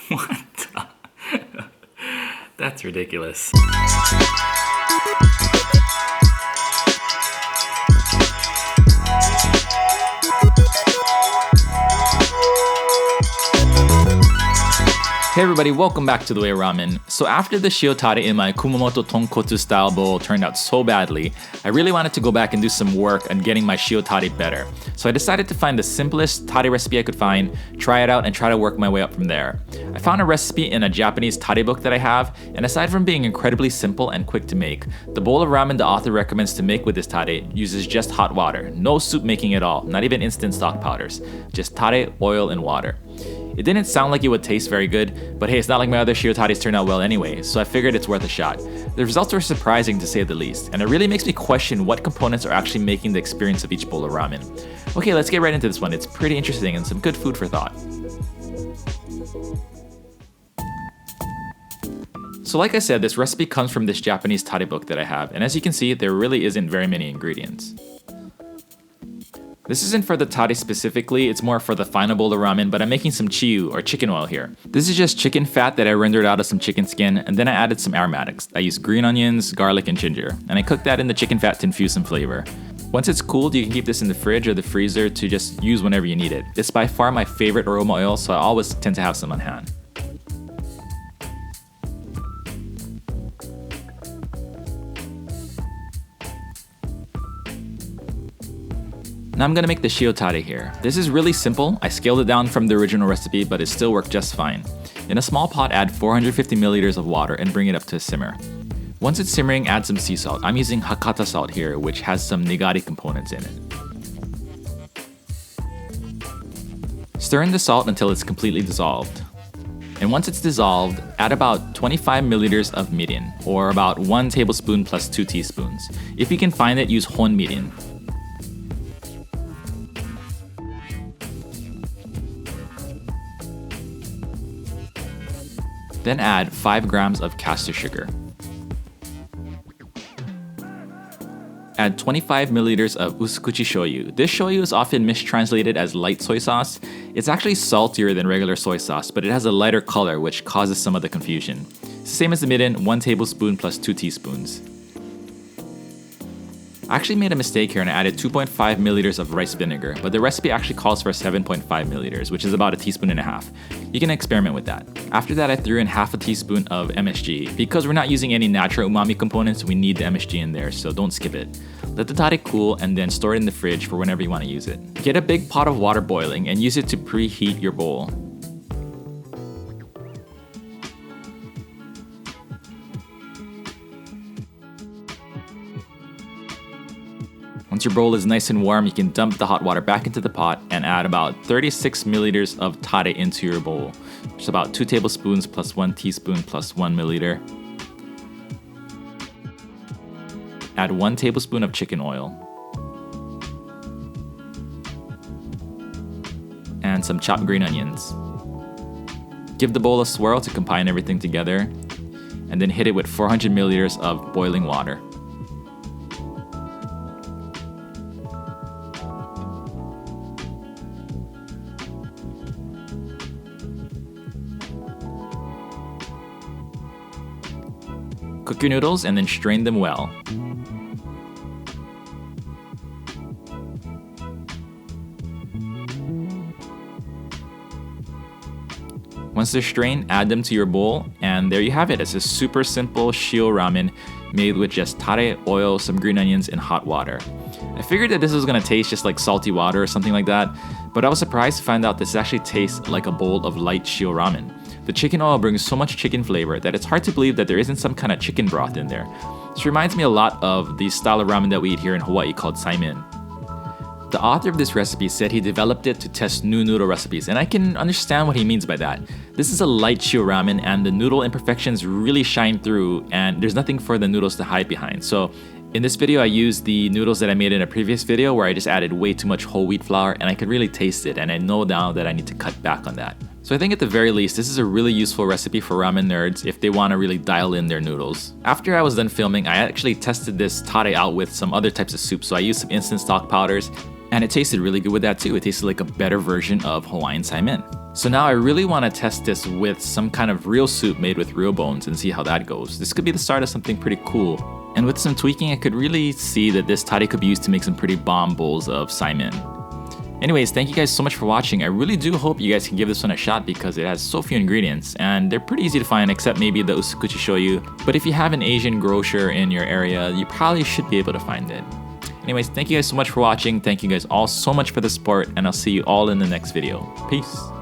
What the? That's ridiculous. Hey everybody, welcome back to The Way Ramen. So after the Shio Tare in my Kumamoto Tonkotsu style bowl turned out so badly, I really wanted to go back and do some work on getting my Shio Tare better. So I decided to find the simplest tare recipe I could find, try it out, and try to work my way up from there. I found a recipe in a Japanese tare book that I have, and aside from being incredibly simple and quick to make, the bowl of ramen the author recommends to make with this tare uses just hot water, no soup making at all, not even instant stock powders, just tare, oil, and water. It didn't sound like it would taste very good, but hey, it's not like my other Shio Tares turned out well anyway, so I figured it's worth a shot. The results were surprising to say the least, and it really makes me question what components are actually making the experience of each bowl of ramen. Okay, let's get right into this one. It's pretty interesting and some good food for thought. So like I said, this recipe comes from this Japanese tare book that I have, and as you can see, there really isn't very many ingredients. This isn't for the tare specifically, it's more for the final bowl of ramen, but I'm making some chiyu, or chicken oil here. This is just chicken fat that I rendered out of some chicken skin, and then I added some aromatics. I used green onions, garlic, and ginger, and I cooked that in the chicken fat to infuse some flavor. Once it's cooled, you can keep this in the fridge or the freezer to just use whenever you need it. It's by far my favorite aroma oil, so I always tend to have some on hand. Now I'm gonna make the Shio Tare here. This is really simple. I scaled it down from the original recipe, but it still worked just fine. In a small pot, add 450 milliliters of water and bring it up to a simmer. Once it's simmering, add some sea salt. I'm using Hakata salt here, which has some nigari components in it. Stir in the salt until it's completely dissolved. And once it's dissolved, add about 25 milliliters of mirin, or about 1 tablespoon plus 2 teaspoons. If you can find it, use hon mirin. Then add 5 grams of caster sugar. Add 25 milliliters of usukuchi shoyu. This shoyu is often mistranslated as light soy sauce. It's actually saltier than regular soy sauce, but it has a lighter color which causes some of the confusion. Same as the mirin, 1 tablespoon plus 2 teaspoons. I actually made a mistake here and I added 2.5 milliliters of rice vinegar, but the recipe actually calls for 7.5 milliliters, which is about a teaspoon and a half. You can experiment with that. After that, I threw in half a teaspoon of MSG. Because we're not using any natural umami components, we need the MSG in there, so don't skip it. Let the tare cool and then store it in the fridge for whenever you want to use it. Get a big pot of water boiling and use it to preheat your bowl. Once your bowl is nice and warm, you can dump the hot water back into the pot and add about 36 milliliters of tare into your bowl. Which is about 2 tablespoons plus 1 teaspoon plus 1 milliliter. Add 1 tablespoon of chicken oil. And some chopped green onions. Give the bowl a swirl to combine everything together. And then hit it with 400 milliliters of boiling water. Cook your noodles and then strain them well. Once they're strained, add them to your bowl, and there you have it. It's a super simple Shio ramen made with just tare, oil, some green onions, and hot water. I figured that this was gonna taste just like salty water or something like that, but I was surprised to find out this actually tastes like a bowl of light Shio ramen. The chicken oil brings so much chicken flavor that it's hard to believe that there isn't some kind of chicken broth in there. This reminds me a lot of the style of ramen that we eat here in Hawaii called saimin. The author of this recipe said he developed it to test new noodle recipes, and I can understand what he means by that. This is a light Shio ramen, and the noodle imperfections really shine through, and there's nothing for the noodles to hide behind. So in this video, I used the noodles that I made in a previous video where I just added way too much whole wheat flour, and I could really taste it, and I know now that I need to cut back on that. So I think at the very least, this is a really useful recipe for ramen nerds if they want to really dial in their noodles. After I was done filming, I actually tested this tare out with some other types of soup. So I used some instant stock powders, and it tasted really good with that too. It tasted like a better version of Hawaiian saimin. So now I really want to test this with some kind of real soup made with real bones and see how that goes. This could be the start of something pretty cool. And with some tweaking, I could really see that this tare could be used to make some pretty bomb bowls of saimin. Anyways, thank you guys so much for watching. I really do hope you guys can give this one a shot because it has so few ingredients and they're pretty easy to find except maybe the usukuchi shoyu. But if you have an Asian grocer in your area, you probably should be able to find it. Anyways, thank you guys so much for watching. Thank you guys all so much for the support and I'll see you all in the next video. Peace.